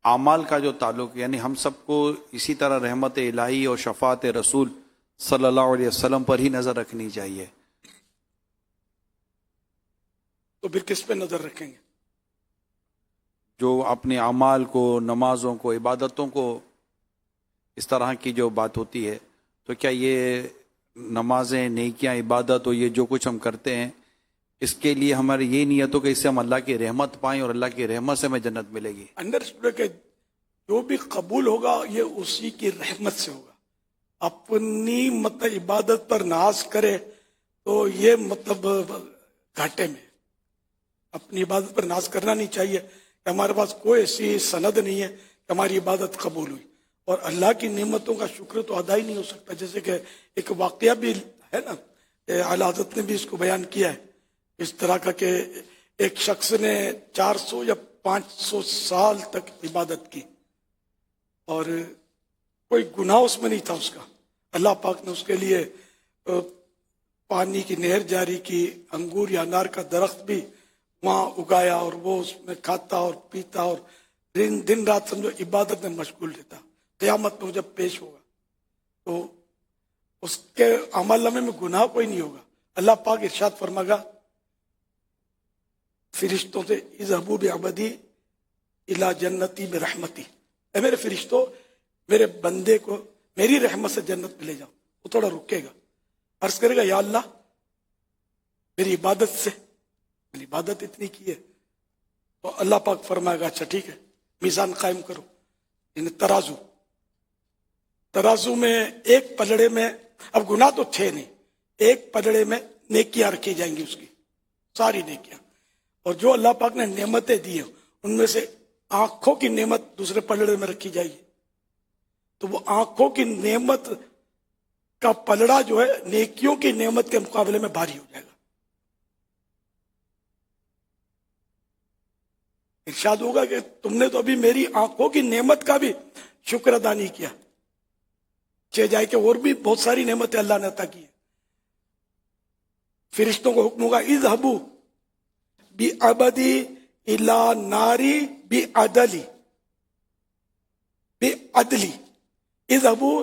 اعمال کا جو تعلق، یعنی ہم سب کو اسی طرح رحمت الہی اور شفاعت رسول صلی اللہ علیہ وسلم پر ہی نظر رکھنی چاہیے. تو پھر کس پہ نظر رکھیں گے؟ جو اپنے اعمال کو، نمازوں کو، عبادتوں کو، اس طرح کی جو بات ہوتی ہے، تو کیا یہ نمازیں، نیکیاں، عبادت اور یہ جو کچھ ہم کرتے ہیں، اس کے لیے ہماری یہ نیت ہو کہ اس سے ہم اللہ کی رحمت پائیں اور اللہ کی رحمت سے ہمیں جنت ملے گی؟ انڈرسٹوڈ کہ جو بھی قبول ہوگا یہ اسی کی رحمت سے ہوگا. اپنی مطلب عبادت پر ناز کرے تو یہ مطلب گھاٹے میں. اپنی عبادت پر ناز کرنا نہیں چاہیے کہ ہمارے پاس کوئی ایسی سند نہیں ہے کہ ہماری عبادت قبول ہوئی، اور اللہ کی نعمتوں کا شکر تو ادا ہی نہیں ہو سکتا. جیسے کہ ایک واقعہ بھی ہے نا، اعلیٰ حضرت نے بھی اس کو بیان کیا ہے اس طرح کا کہ ایک شخص نے 400 یا 500 سال تک عبادت کی اور کوئی گناہ اس میں نہیں تھا اس کا. اللہ پاک نے اس کے لیے پانی کی نہر جاری کی، انگور یا انار کا درخت بھی وہاں اگایا، اور وہ اس میں کھاتا اور پیتا اور دن رات سمجھو عبادت میں مشغول رہتا. قیامت میں جب پیش ہوگا تو اس کے عمل نامے میں گناہ کوئی نہیں ہوگا. اللہ پاک ارشاد فرمائے گا فرشتوں سے، اذهبوا بعبدی الی جنتی برحمتی، اے میرے فرشتوں میرے بندے کو میری رحمت سے جنت میں لے جاؤ. وہ تھوڑا رکے گا، عرض کرے گا یا اللہ میری عبادت سے، میری عبادت اتنی کی ہے. تو اللہ پاک فرمائے گا اچھا ٹھیک ہے، میزان قائم کرو، یعنی ترازو میں ایک پلڑے میں، اب گناہ تو تھے نہیں، ایک پلڑے میں نیکیاں رکھی جائیں گی، اس کی ساری نیکیاں، اور جو اللہ پاک نے نعمتیں دی ہیں ان میں سے آنکھوں کی نعمت دوسرے پلڑے میں رکھی جائے گی. تو وہ آنکھوں کی نعمت کا پلڑا جو ہے نیکیوں کی نعمت کے مقابلے میں بھاری ہو جائے گا. ارشاد ہوگا کہ تم نے تو ابھی میری آنکھوں کی نعمت کا بھی شکر ادا نہیں کیا. چہ جائے کہ اور بھی بہت ساری نعمتیں اللہ نے عطا کی ہیں. فرشتوں کو حکم ہوگا اذهبوا بعبدی الی ناری بعدلی، اذهبوا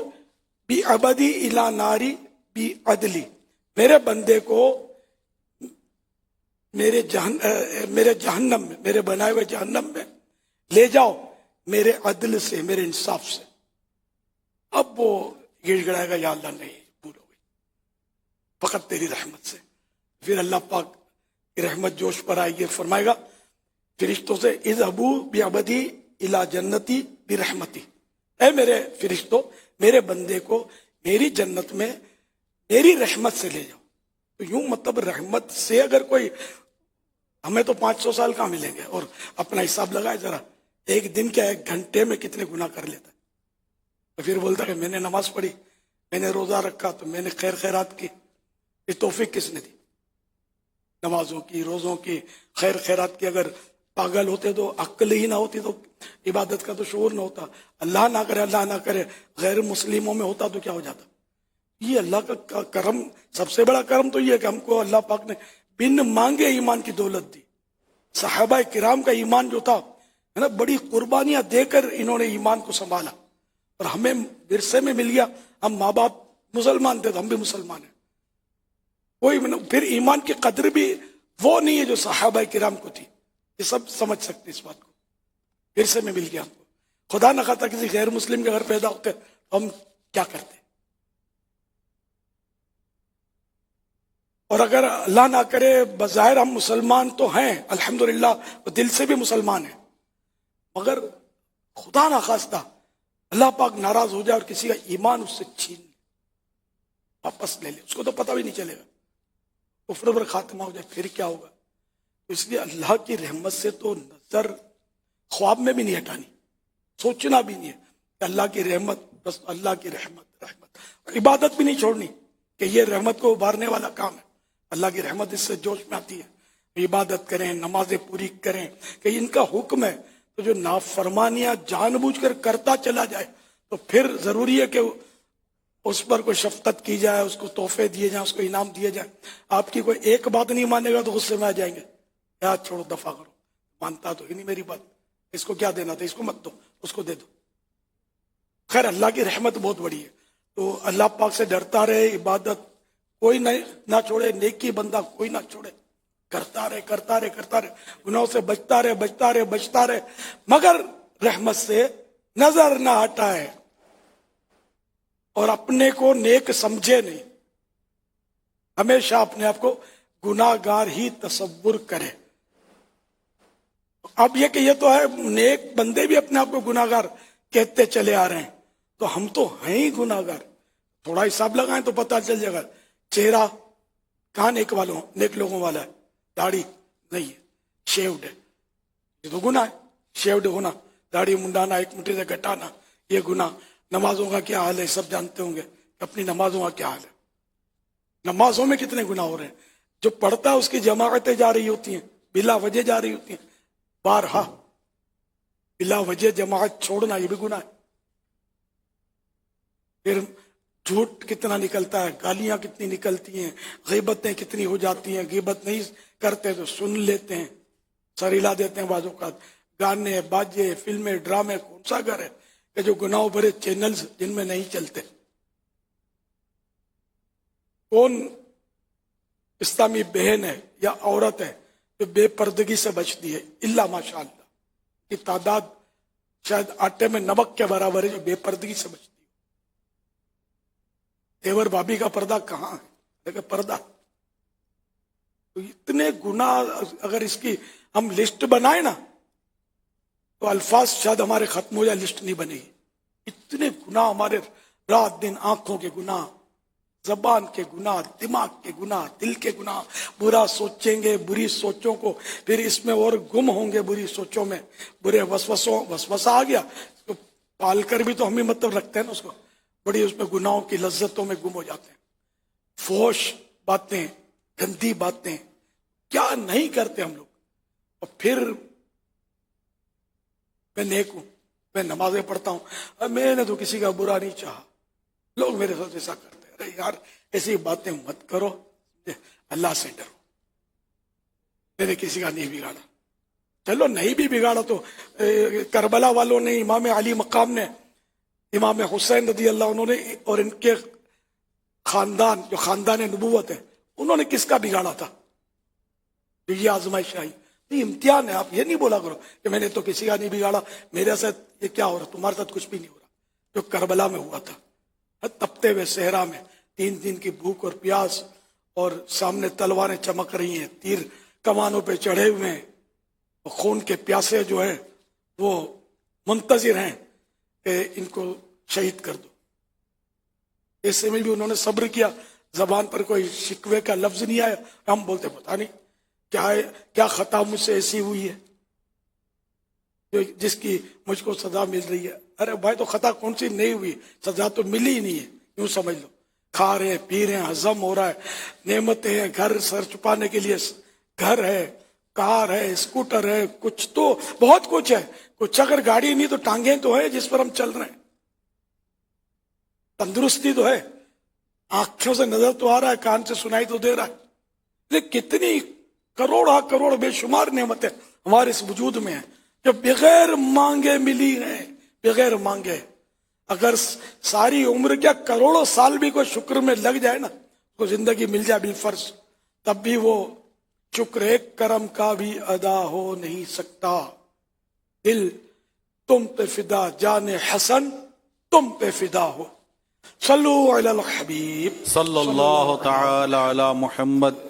بعبدی الی ناری بعدلی، میرے بندے کو میرے جہنم میں، میرے بنائے ہوئے جہنم میں لے جاؤ میرے عدل سے، میرے انصاف سے. اب وہ گڑ گڑائے گا یا اللہ نہیں، بھول ہو گئی، فقط تیری رحمت سے. پھر اللہ پاک کی رحمت جوش پر آئے گی، فرمائے گا فرشتوں سے اذهبوا بعبدی الی جنتی برحمتی، اے میرے فرشتوں میرے بندے کو میری جنت میں میری رحمت سے لے جاؤ. تو یوں مطلب رحمت سے اگر کوئی، ہمیں تو 500 سال کہاں ملیں گے، اور اپنا حساب لگائے ذرا، ایک دن کیا ایک گھنٹے میں کتنے گناہ کر لیتا ہے. تو پھر بولتا کہ میں نے نماز پڑھی، میں نے روزہ رکھا، تو میں نے خیر خیرات کی. یہ توفیق کس نے دی؟ نمازوں کی، روزوں کی، خیر خیرات کی. اگر پاگل ہوتے تو، عقل ہی نہ ہوتی تو عبادت کا تو شعور نہ ہوتا. اللہ نہ کرے، اللہ نہ کرے غیر مسلموں میں ہوتا تو کیا ہو جاتا. یہ اللہ کا کرم، سب سے بڑا کرم تو یہ ہے کہ ہم کو اللہ پاک نے بن مانگے ایمان کی دولت دی. صحابہ کرام کا ایمان جو تھا ہے نا، بڑی قربانیاں دے کر انہوں نے ایمان کو سنبھالا، اور ہمیں ورثے میں مل گیا. ہم ماں باپ مسلمان تھے تو ہم بھی مسلمان ہیں. کوئی پھر ایمان کی قدر بھی وہ نہیں ہے جو صحابہ کرام کو تھی. یہ سب سمجھ سکتے اس بات کو، ورثے میں مل گیا ہم کو. خدا نہ خواستہ کسی غیر مسلم کے گھر پیدا ہوتے ہم کیا کرتے. اور اگر اللہ نہ کرے بظاہر ہم مسلمان تو ہیں الحمدللہ، دل سے بھی مسلمان ہیں، مگر خدا نہ خواستہ اللہ پاک ناراض ہو جائے اور کسی کا ایمان اس سے چھین لے، واپس لے لے، اس کو تو پتہ بھی نہیں چلے گا، کفر پر خاتمہ ہو جائے، پھر کیا ہوگا. اس لیے اللہ کی رحمت سے تو نظر خواب میں بھی نہیں ہٹانی، سوچنا بھی نہیں ہے کہ اللہ کی رحمت، بس اللہ کی رحمت. اور عبادت بھی نہیں چھوڑنی کہ یہ رحمت کو ابھارنے والا کام ہے. اللہ کی رحمت اس سے جوش میں آتی ہے. عبادت کریں، نمازیں پوری کریں کہ ان کا حکم ہے. تو جو نافرمانیاں جان بوجھ کر کرتا چلا جائے تو پھر ضروری ہے کہ اس پر کوئی شفقت کی جائے، اس کو تحفے دیے جائیں، اس کو انعام دیے جائیں. آپ کی کوئی ایک بات نہیں مانے گا تو غصے میں آ جائیں گے، یاد چھوڑو، دفع کرو، مانتا تو ہی نہیں میری بات، اس کو کیا دینا تھا، اس کو مت دو، اس کو دے دو. خیر اللہ کی رحمت بہت بڑی ہے, تو اللہ پاک سے ڈرتا رہے, عبادت کوئی نہ چھوڑے, نیکی بندہ کوئی نہ چھوڑے, کرتا رہے کرتا رہے کرتا رہے, گناہوں سے بچتا رہے بچتا رہے بچتا رہے, مگر رحمت سے نظر نہ ہٹائے اور اپنے کو نیک سمجھے نہیں, ہمیشہ اپنے آپ کو گناہ گار ہی تصور کرے. اب یہ کہ یہ تو ہے نیک بندے بھی اپنے آپ کو گناہ گار کہتے چلے آ رہے ہیں, تو ہم تو ہیں ہی گناہ گار. تھوڑا حساب لگائیں تو پتہ چل جائے گا. چہرہ کہاں نیک لوگوں والا ہے, داڑھی نہیں ہے, شیوڈ ہے, یہ تو گناہ ہے. شیوڈ ہونا, داڑھی منڈانا, ایک مٹھی سے گھٹانا, یہ گناہ. نمازوں کا کیا حال ہے سب جانتے ہوں گے, اپنی نمازوں کا کیا حال ہے. نمازوں میں کتنے گناہ ہو رہے ہیں. جو پڑھتا ہے اس کی جماعتیں جا رہی ہوتی ہیں, بلا وجہ جا رہی ہوتی ہیں. بارہا بلا وجہ جماعت چھوڑنا یہ بھی گناہ ہے. پھر جھوٹ کتنا نکلتا ہے, گالیاں کتنی نکلتی ہیں, غیبتیں کتنی ہو جاتی ہیں. غیبت نہیں کرتے تو سن لیتے ہیں, سر ہلا دیتے ہیں بعض اوقات. گانے باجے فلمیں ڈرامے, کون سا گھر ہے کہ جو گناہوں بھرے چینلز جن میں نہیں چلتے. کون اسلامی بہن ہے یا عورت ہے جو بے پردگی سے بچتی ہے؟ الا ماشاء اللہ کی تعداد شاید آٹے میں نمک کے برابر ہے جو بے پردگی سے بچتی ہے. دیور بھابھی کا پردہ کہاں ہے, لیکن پردہ. تو اتنے گناہ اگر اس کی ہم لسٹ بنائیں نا تو الفاظ شاید ہمارے ختم ہو جائے, لسٹ نہیں بنے گی. اتنے گناہ ہمارے, رات دن آنکھوں کے گناہ, زبان کے گناہ, دماغ کے گناہ, دل کے گناہ. برا سوچیں گے, بری سوچوں کو پھر اس میں اور گم ہوں گے, بری سوچوں میں برے وسوسہ آ گیا تو پال کر بھی تو ہم ہی مطلب رکھتے ہیں نا اس کو, بڑی اس میں گناہوں کی لذتوں میں گم ہو جاتے ہیں. فحش باتیں, گندی باتیں, کیا نہیں کرتے ہم لوگ. اور پھر میں نیک ہوں, میں نمازیں پڑھتا ہوں, میں نے تو کسی کا برا نہیں چاہا, لوگ میرے ساتھ ایسا کرتے. ارے یار ایسی باتیں مت کرو, اللہ سے ڈرو. میں نے کسی کا نہیں بگاڑا, چلو نہیں بھی بگاڑا تو کربلا والوں نے, امام علی مقام نے, امام حسین رضی اللہ عنہ نے, اور ان کے خاندان جو خاندان نبوت ہے, انہوں نے کس کا بگاڑا تھا؟ تو یہ آزمائش آئی, یہ امتحان ہے. آپ یہ نہیں بولا کرو کہ میں نے تو کسی کا نہیں بگاڑا, میرے ساتھ یہ کیا ہو رہا, تمہارے ساتھ کچھ بھی نہیں ہو رہا. جو کربلا میں ہوا تھا, تپتے ہوئے صحرا میں, 3 دن کی بھوک اور پیاس, اور سامنے تلواریں چمک رہی ہیں, تیر کمانوں پہ چڑھے ہوئے ہیں, اور خون کے پیاسے جو ہیں وہ منتظر ہیں کہ ان کو شہید کر دو. ایسے میں بھی انہوں نے صبر کیا, زبان پر کوئی شکوے کا لفظ نہیں آیا. ہم بولتے پتہ نہیں کیا ہے, کیا خطا مجھ سے ایسی ہوئی ہے جو جس کی مجھ کو سزا مل رہی ہے. ارے بھائی تو خطا کون سی نہیں ہوئی, سزا تو ملی ہی نہیں ہے, یوں سمجھ لو. کھا رہے ہیں, پی رہے ہیں, ہضم ہو رہا ہے, نعمتیں ہیں, گھر سر چھپانے کے لیے گھر ہے, کار ہے, اسکوٹر ہے, کچھ تو بہت کچھ ہے. کچھ اگر گاڑی نہیں تو ٹانگیں تو ہے جس پر ہم چل رہے ہیں, تندرستی تو ہے, آنکھوں سے نظر تو آ رہا ہے, کان سے سنائی تو دے رہا ہے. لیکن کتنی کروڑ بے شمار نعمتیں ہمارے اس وجود میں ہیں جو بغیر مانگے ملی ہیں, بغیر مانگے. اگر ساری عمر کیا کروڑوں سال بھی کوئی شکر میں لگ جائے نا, کو زندگی مل جائے بالفرض, تب بھی وہ شکر ایک کرم کا بھی ادا ہو نہیں سکتا. دل تم پہ فدا, جان حسن تم پہ فدا ہو. صلو علی الحبیب صلی اللہ تعالی علی محمد